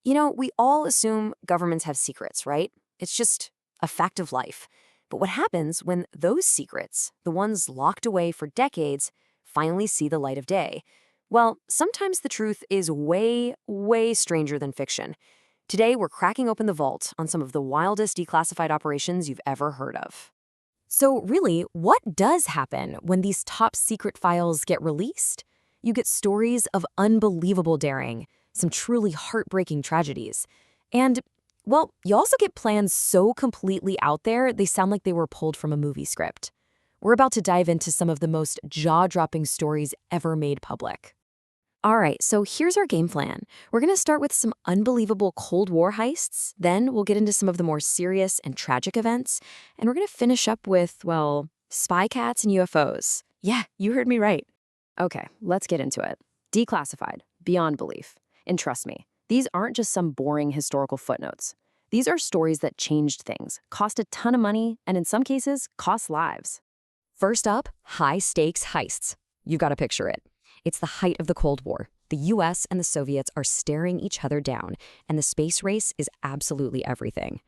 We all assume governments have secrets, right? It's just a fact of life. But what happens when those secrets, the ones locked away for decades, finally see the light of day? Well, sometimes the truth is way, way stranger than fiction. Today, we're cracking open the vault on some of the wildest declassified operations you've ever heard of. So really, what does happen when these top secret files get released? You get stories of unbelievable daring, some truly heartbreaking tragedies. And, well, you also get plans so completely out there they sound like they were pulled from a movie script. We're about to dive into some of the most jaw-dropping stories ever made public. All right, so here's our game plan. We're going to start with some unbelievable Cold War heists, then we'll get into some of the more serious and tragic events, and we're going to finish up with, well, spy cats and UFOs. Yeah, you heard me right. Okay, let's get into it. Declassified, beyond belief. And trust me, these aren't just some boring historical footnotes. These are stories that changed things, cost a ton of money, and in some cases, cost lives. First up, high-stakes heists. You've got to picture it. It's the height of the Cold War. The US and the Soviets are staring each other down, and the space race is absolutely everything.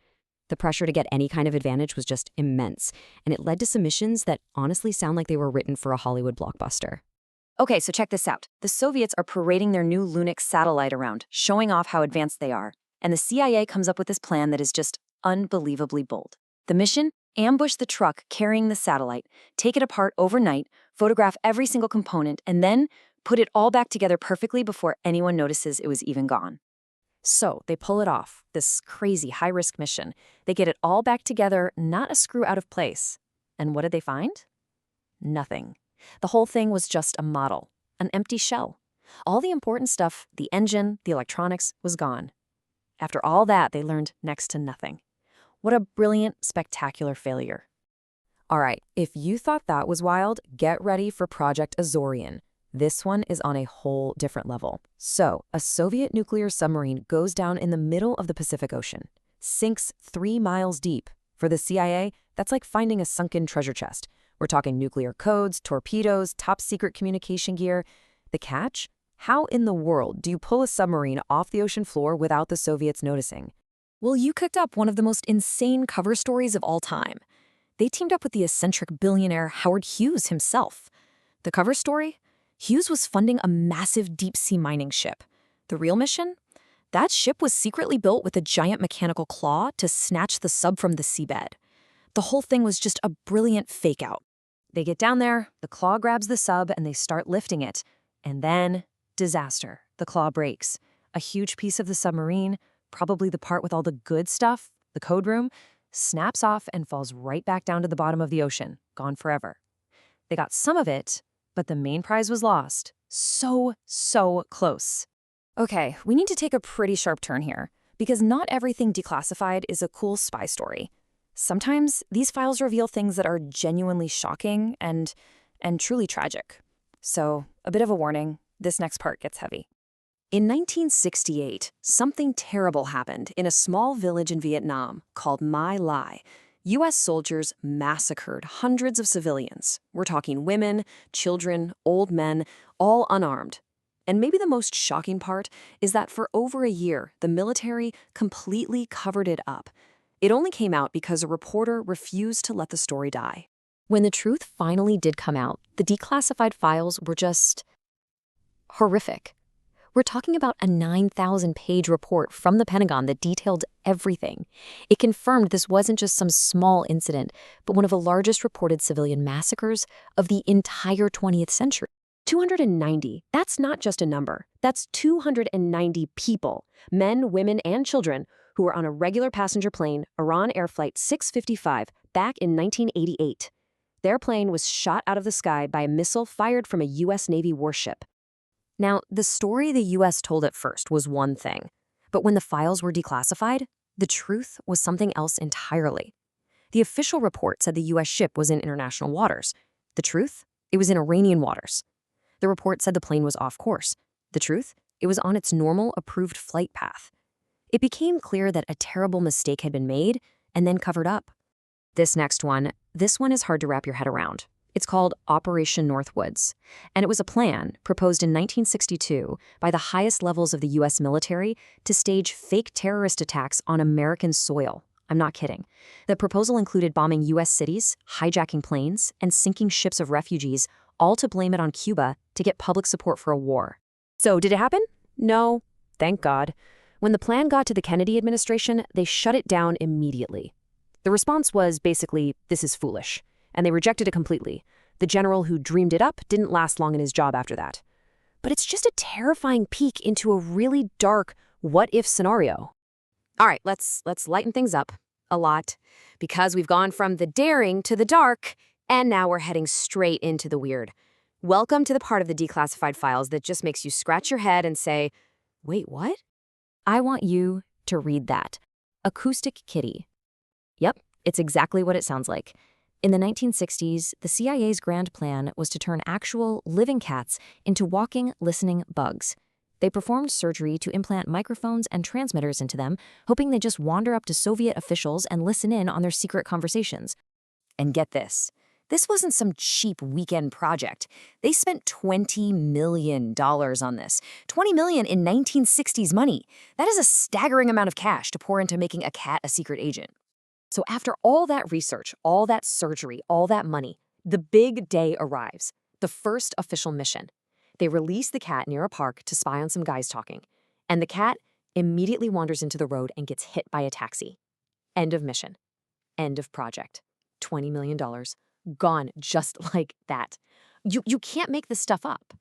The pressure to get any kind of advantage was just immense, and it led to some missions that honestly sound like they were written for a Hollywood blockbuster. Okay, so check this out. The Soviets are parading their new Lunix satellite around, showing off how advanced they are. And the CIA comes up with this plan that is just unbelievably bold. The mission? Ambush the truck carrying the satellite, take it apart overnight, photograph every single component, and then put it all back together perfectly before anyone notices it was even gone. So they pull it off, this crazy high-risk mission. They get it all back together, not a screw out of place. And what did they find? Nothing. The whole thing was just a model, an empty shell. All the important stuff, the engine, the electronics, was gone. After all that, they learned next to nothing. What a brilliant, spectacular failure. All right, if you thought that was wild, get ready for Project Azorian. This one is on a whole different level. So, a Soviet nuclear submarine goes down in the middle of the Pacific Ocean, sinks 3 miles deep. For the CIA, that's like finding a sunken treasure chest. We're talking nuclear codes, torpedoes, top-secret communication gear. The catch? How in the world do you pull a submarine off the ocean floor without the Soviets noticing? Well, you cooked up one of the most insane cover stories of all time. They teamed up with the eccentric billionaire Howard Hughes himself. The cover story? Hughes was funding a massive deep-sea mining ship. The real mission? That ship was secretly built with a giant mechanical claw to snatch the sub from the seabed. The whole thing was just a brilliant fake-out. They get down there, the claw grabs the sub, and they start lifting it. And then, disaster. The claw breaks. A huge piece of the submarine, probably the part with all the good stuff, the code room, snaps off and falls right back down to the bottom of the ocean, gone forever. They got some of it, but the main prize was lost. So close. Okay, we need to take a pretty sharp turn here, because not everything declassified is a cool spy story. Sometimes these files reveal things that are genuinely shocking and truly tragic. So, a bit of a warning, this next part gets heavy. In 1968, something terrible happened in a small village in Vietnam called My Lai. U.S. soldiers massacred hundreds of civilians. We're talking women, children, old men, all unarmed. And maybe the most shocking part is that for over a year, the military completely covered it up. It only came out because a reporter refused to let the story die. When the truth finally did come out, the declassified files were just horrific. We're talking about a 9,000-page report from the Pentagon that detailed everything. It confirmed this wasn't just some small incident, but one of the largest reported civilian massacres of the entire 20th century. 290, that's not just a number. That's 290 people, men, women, and children, who were on a regular passenger plane, Iran Air Flight 655, back in 1988. Their plane was shot out of the sky by a missile fired from a U.S. Navy warship. Now, the story the U.S. told at first was one thing, but when the files were declassified, the truth was something else entirely. The official report said the U.S. ship was in international waters. The truth? It was in Iranian waters. The report said the plane was off course. The truth? It was on its normal, approved flight path. It became clear that a terrible mistake had been made and then covered up. This one is hard to wrap your head around. It's called Operation Northwoods, and it was a plan proposed in 1962 by the highest levels of the U.S. military to stage fake terrorist attacks on American soil. I'm not kidding. The proposal included bombing U.S. cities, hijacking planes, and sinking ships of refugees, all to blame it on Cuba to get public support for a war. So did it happen? No, thank God. When the plan got to the Kennedy administration, they shut it down immediately. The response was basically, this is foolish, and they rejected it completely. The general who dreamed it up didn't last long in his job after that. But it's just a terrifying peek into a really dark what-if scenario. All right, let's lighten things up a lot, because we've gone from the daring to the dark, and now we're heading straight into the weird. Welcome to the part of the declassified files that just makes you scratch your head and say, wait, what? I want you to read that. Acoustic kitty. Yep, it's exactly what it sounds like. In the 1960s, the CIA's grand plan was to turn actual, living cats into walking, listening bugs. They performed surgery to implant microphones and transmitters into them, hoping they'd just wander up to Soviet officials and listen in on their secret conversations. And get this. This wasn't some cheap weekend project. They spent $20 million on this. $20 million in 1960s money. That is a staggering amount of cash to pour into making a cat a secret agent. So after all that research, all that surgery, all that money, the big day arrives, the first official mission. They release the cat near a park to spy on some guys talking, and the cat immediately wanders into the road and gets hit by a taxi. End of mission. End of project. $20 million. Gone just like that. You can't make this stuff up.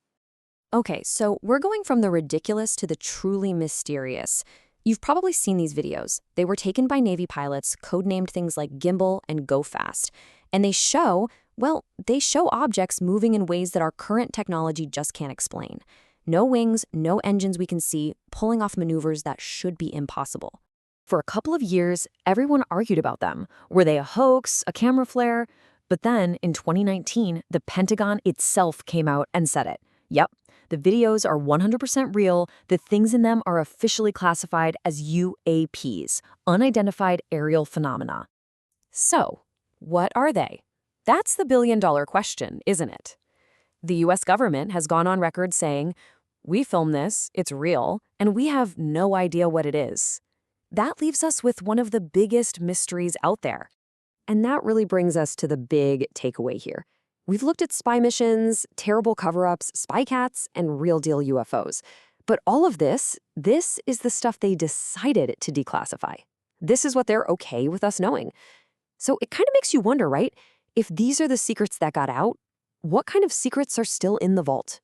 Okay, so we're going from the ridiculous to the truly mysterious. You've probably seen these videos. They were taken by Navy pilots, codenamed things like Gimbal and Go Fast. And they show objects moving in ways that our current technology just can't explain. No wings, no engines we can see, pulling off maneuvers that should be impossible. For a couple of years, everyone argued about them. Were they a hoax, a camera flare? But then, in 2019, the Pentagon itself came out and said it. Yep. The videos are 100% real. The things in them are officially classified as UAPs, unidentified aerial phenomena. So, what are they? That's the billion-dollar question, isn't it? The U.S. government has gone on record saying, we filmed this, it's real, and we have no idea what it is. That leaves us with one of the biggest mysteries out there. And that really brings us to the big takeaway here. We've looked at spy missions, terrible cover-ups, spy cats, and real-deal UFOs. But all of this is the stuff they decided to declassify. This is what they're okay with us knowing. So it kind of makes you wonder, right? If these are the secrets that got out, what kind of secrets are still in the vault?